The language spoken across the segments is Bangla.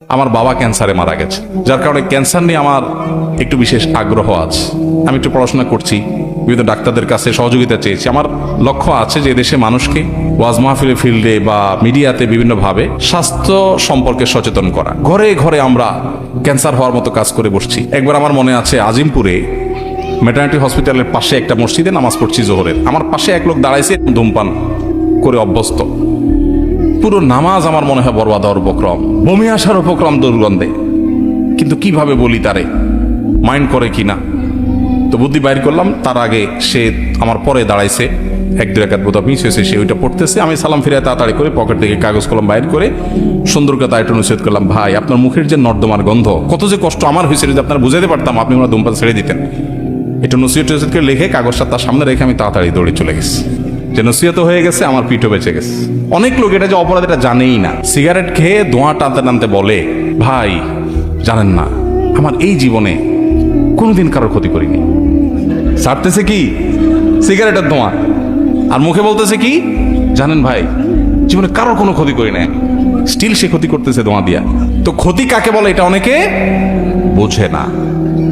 আমার বাবা ক্যান্সারে মারা গেছে, যার কারণে ক্যান্সার নিয়ে আমার একটু বিশেষ আগ্রহ আছে। আমি একটু পড়াশোনা করছি, বিভিন্ন ডাক্তারদের কাছে সহযোগিতা চেয়েছি। আমার লক্ষ্য আছে যে দেশে মানুষকে ওয়াজ মাহফিলের ফিল্ডে বা মিডিয়াতে বিভিন্নভাবে স্বাস্থ্য সম্পর্কে সচেতন করা। ঘরে ঘরে আমরা ক্যান্সার হওয়ার মতো কাজ করে বসছি। একবার আমার মনে আছে, আজিমপুরে মেটার্নিটি হসপিটালের পাশে একটা মসজিদে নামাজ পড়ছি জোহরের। আমার পাশে এক লোক দাঁড়াইছে, ধূমপান করে অভ্যস্ত। পুরো নামাজ আমার মনে হয় বরবাদ হওয়ার উপক্রম, বমি আসার উপক্রম দুর্গন্ধে। কিন্তু কিভাবে বলি তারে, মাইন্ড করে কিনা, তো বুদ্ধি বাইর করলাম। তার আগে সে আমার পরে দাঁড়াইছে, এক দুই রাকাত বোধহয় মিস হয়েছে, সে ওইটা পড়তেছে। আমি সালাম ফিরে তাড়াতাড়ি করে পকেট থেকে কাগজ কলম বাইর করে সুন্দর করে তাই একটু নসিহত করলাম, ভাই আপনার মুখের যে নর্দমার গন্ধ, কত যে কষ্ট আমার হয়েছে, যদি আপনারা বুঝাতে পারতাম আপনি ওনার ধূমপান ছেড়ে দিতেন। একটু নসিহত করে লিখে কাগজটা তার সামনে রেখে আমি তাড়াতাড়ি দৌড়ে চলে গেছি। যে নসিহত হয়ে গেছে, আমার পিঠও বেঁচে গেছে। অনেক লোক এটা যে অপরাধ এটা জানেই না। সিগারেট খেয়ে ধোঁয়া টানতে টানতে বলে, ভাই জানেন না আমার এই জীবনে কোনোদিন কারোর ক্ষতি করিনি। ছাড়তেছে কি সিগারেটের ধোঁয়া, আর মুখে বলতেছে কি জানেন ভাই, জীবনে কারোর কোনো ক্ষতি করি না। স্টিল সে ক্ষতি করতেছে ধোঁয়া দিয়া। তো ক্ষতি কাকে বলে এটা অনেকে বোঝে না।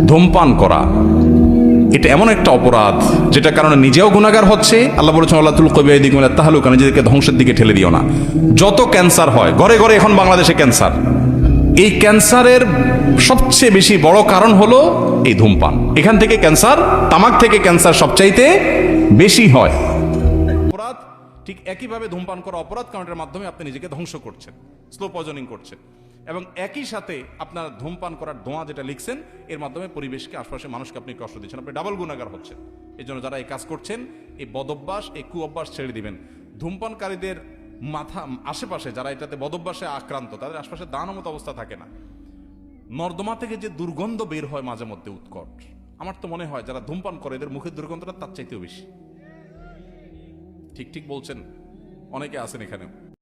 ধূমপান করা এটা এমন একটা অপরাধ যেটা কারণে নিজেও গুনাহগার হচ্ছে। আল্লাহ বলেছেন আল্লাহ তুল কবি দিক তাহলুকা, নিজেদেরকে ধ্বংসের দিকে ঠেলে দিও না। যত ক্যান্সার হয় ঘরে ঘরে এখন বাংলাদেশে ক্যান্সার, এই ক্যান্সারের সবচেয়ে বেশি বড় কারণ হলো এই ধূমপান। এখান থেকে ক্যান্সার, তামাক থেকে ক্যান্সার সবচাইতে বেশি হয়। অপরাধ ঠিক একইভাবে ধূমপান করা অপরাধ, কারণ এর মাধ্যমে আপনি নিজেকে ধ্বংস করছেন, স্লো পয়জনিং করছেন। এবং একই সাথে আপনার ধূমপান করার ধোঁয়া যেটা লিখছেন, এর মাধ্যমে পরিবেশকে, আশপাশের মানুষকে আপনি কষ্ট দিচ্ছেন। আপনি ডাবল গুনাহগার হচ্ছেন। এই জন্য যারা এই কাজ করছেন, এই বদভ্যাস, এই কুঅভ্যাস ছেড়ে দিবেন। ধূমপানকারীদের মাথা আশেপাশে যারা এটাতে বদভ্যাসে আক্রান্ত, তাদের আশপাশে দাঁড়ানোর মতো অবস্থা থাকে না। নর্দমা থেকে যে দুর্গন্ধ বের হয় মাঝে মধ্যে উৎকট, আমার তো মনে হয় যারা ধূমপান করে এদের মুখের দুর্গন্ধটা তার চাইতেও বেশি। ঠিক ঠিক বলছেন, অনেকে আছেন এখানে।